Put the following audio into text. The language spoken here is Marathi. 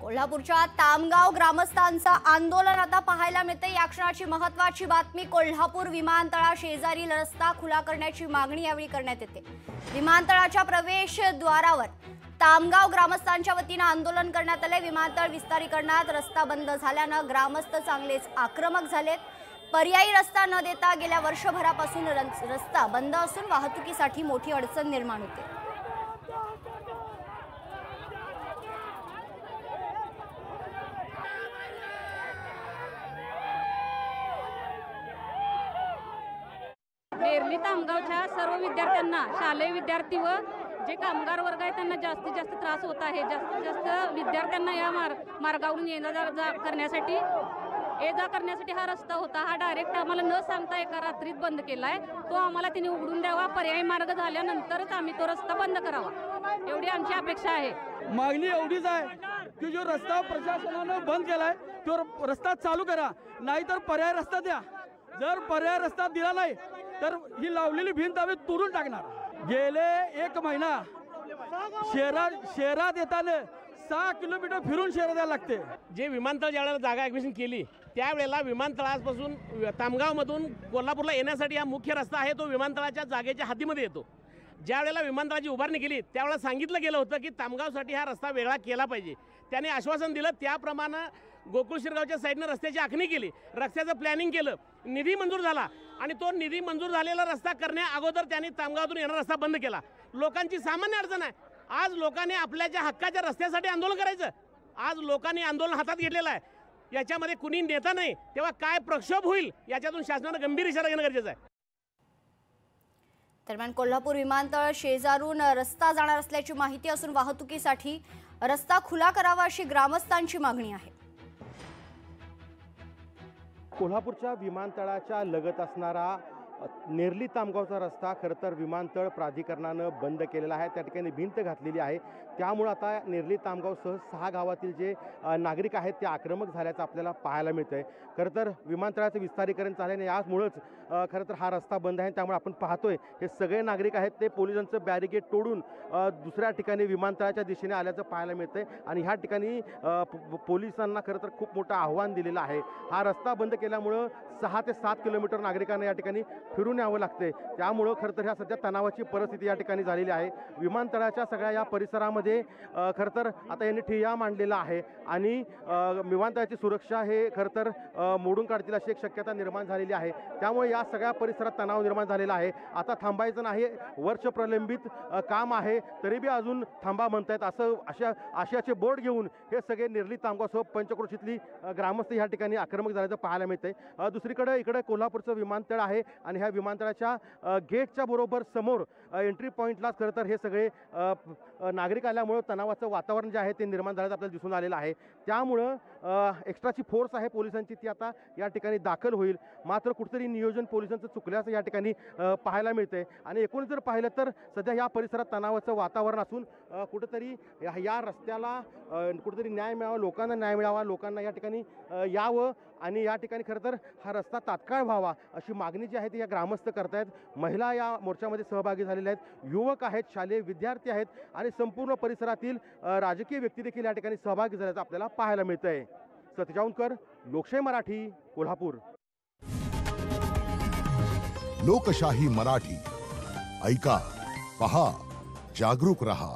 कोल्हापूरच्या तामगाव ग्रामस्थांचं आंदोलन आता पाहायला मिळते। या क्षणाची महत्त्वाची बातमी, कोल्हापूर विमानतळा शेजारी रस्ता खुला करण्याची मागणी यावेळी करण्यात येते। विमानतळाच्या प्रवेशद्वारावर तामगाव ग्रामस्थांच्या वतीने आंदोलन करण्यात आले। विमानतळ विस्तारीकरणात रस्ता बंद झाल्याने ग्रामस्थ चांगलेच आक्रमक झालेत। पर्यायी रस्ता न देता गेल्या वर्षभरापासून रस्ता बंद असून वाहतुकीसाठी मोठी अडचण निर्माण होते। नेरली तामगावच्या सर्व विद्यार्थ्यांना, शालेय विद्यार्थी व जे कामगार वर्ग आहे त्यांना जास्तीत जास्त त्रास होत आहे। जास्तीत जास्त विद्यार्थ्यांना या मार्गावरून ये-जा करण्यासाठी हा रस्ता होता, हा डायरेक्ट आम्हाला न सांगता एका रात्रीत बंद केलाय। तो आम्हाला तिने उघडून द्यावा, पर्यायी मार्ग झाल्यानंतरच आम्ही तो रस्ता बंद करावा, एवढी आमची अपेक्षा आहे। मागणी एवढीच आहे की जो रस्ता प्रशासनाने बंद केलाय तो रस्ता चालू करा, नाहीतर पर्याय रस्ता द्या। जर पर्याय रस्ता दिला नाही तर ही लावलेली भिंत आम्ही तोडून टाकणार। गेले 1 महिना शहरात येताना 6 किलोमीटर फिरून शहरात यायला लागते। जे विमानतळ ज्यावेळेला जागा ॲक्विजिशन केली त्यावेळेला विमानतळापासून तामगावमधून कोल्हापूरला येण्यासाठी हा मुख्य रस्ता आहे, तो विमानतळाच्या जागेच्या हद्दीमध्ये येतो। ज्या वेळेला विमानतळाची उभारणी केली त्यावेळेला सांगितलं गेलं होतं की तामगावसाठी हा रस्ता वेगळा केला पाहिजे। त्याने आश्वासन दिलं, त्याप्रमाणे गोकुळ शिरगावच्या साईडनं रस्त्याची आखणी केली, रस्त्याचं प्लॅनिंग केलं, निधी मंजूर झाला आणि तो निधी मंजूर झालेला रस्ता करण्या अगोदर त्यांनी तामगावातून येणारा रस्ता बंद केला। लोकांची सामान्य अडचण आहे, आज लोकांनी आपल्या ज्या हक्काच्या रस्त्यासाठी आंदोलन करायचं, आज लोकांनी आंदोलन हातात घेतलेलं आहे। याच्यामध्ये कुणी नेता नाही, तेव्हा काय प्रक्षोभ होईल याच्यातून शासनाने गंभीर इशारा घेणं गरजेचं आहे। दरम्यान कोल्हापूर विमानतळ शेजारून रस्ता जाणार असल्याची माहिती असून वाहतुकीसाठी रस्ता खुला करावा अशी ग्रामस्थांची मागणी आहे। कोल्हापूरच्या विमानतळाच्या लगत असणारा नेरली तामगावचा रस्ता खरं तर विमानतळ प्राधिकरणानं बंद केलेला आहे। त्या ठिकाणी भिंत घातलेली आहे, त्यामुळे आता नेरली तामगावसह 6 गावातील जे नागरिक आहेत ते आक्रमक झाल्याचं आपल्याला पाहायला मिळतंय। खरं तर विमानतळाचं विस्तारीकरण झाल्याने यामुळेच खरं तर हा रस्ता बंद आहे। त्यामुळे आपण पाहतोय हे सगळे नागरिक आहेत ते पोलिसांचं बॅरिकेड तोडून दुसऱ्या ठिकाणी विमानतळाच्या दिशेने आल्याचं पाहायला मिळतंय आणि ह्या ठिकाणी पोलिसांना खरं तर खूप मोठं आव्हान दिलेलं आहे। हा रस्ता बंद केल्यामुळं 6 ते 7 किलोमीटर नागरिकांना या ठिकाणी फिरून यावं लागते, त्यामुळं खरं तर ह्या सध्या तणावाची परिस्थिती या ठिकाणी झालेली आहे। विमानतळाच्या सगळ्या या परिसरामध्ये खरं तर आता यांनी ठिय्या मांडलेला आहे आणि विमानतळाची सुरक्षा हे खरं तर मोडून काढतील अशी एक शक्यता निर्माण झालेली आहे। त्यामुळे या सगळ्या परिसरात तणाव निर्माण झालेला आहे। आता थांबायचं नाही, वर्ष प्रलंबित काम आहे तरी बी अजून थांबा म्हणतायत, आशयाचे बोर्ड घेऊन हे सगळे नेरली तामगावसह पंचक्रोशीतली ग्रामस्थ या ठिकाणी आक्रमक झाल्याचं पाहायला मिळतंय। दुसरीकडे इकडे कोल्हापूरचं विमानतळ आहे आणि ह्या विमानतळाच्या गेटच्या बरोबर समोर एंट्री पॉईंटलाच खरं तर हे सगळे नागरिक आल्यामुळं तणावाचं वातावरण जे आहे ते निर्माण झाल्याचं आपल्याला दिसून आलेलं आहे। त्यामुळं एक्स्ट्राची फोर्स आहे पोलिसांची ती आता या ठिकाणी दाखल होईल। मात्र कुठेतरी नियोजन पोलिसांचं चुकल्याचं या ठिकाणी पाहायला मिळतंय आणि एकूण जर पाहिलं तर सध्या या परिसरात तणावाचं वातावरण असून कुठेतरी या रस्त्याला कुठेतरी न्याय मिळावा, लोकांना न्याय मिळावा, लोकांना या ठिकाणी यावं आणि या ठिकाणी खरं तर हा रस्ता तात्काळ व्हावा अशी मागणी जी आहे ती या ग्रामस्थ करतायत। महिला या मोर्चामध्ये सहभागी झालेल्या आहेत, युवक आहेत, शालेय विद्यार्थी आहेत आणि संपूर्ण परिसरातील राजकीय व्यक्ती देखील या ठिकाणी सहभागी झाल्याचं आपल्याला पाहायला मिळतंय। सतीश जाऊनकर, लोकशाही मराठी, कोल्हापूर। लोकशाही मराठी, ऐका, पहा, जागरूक रहा।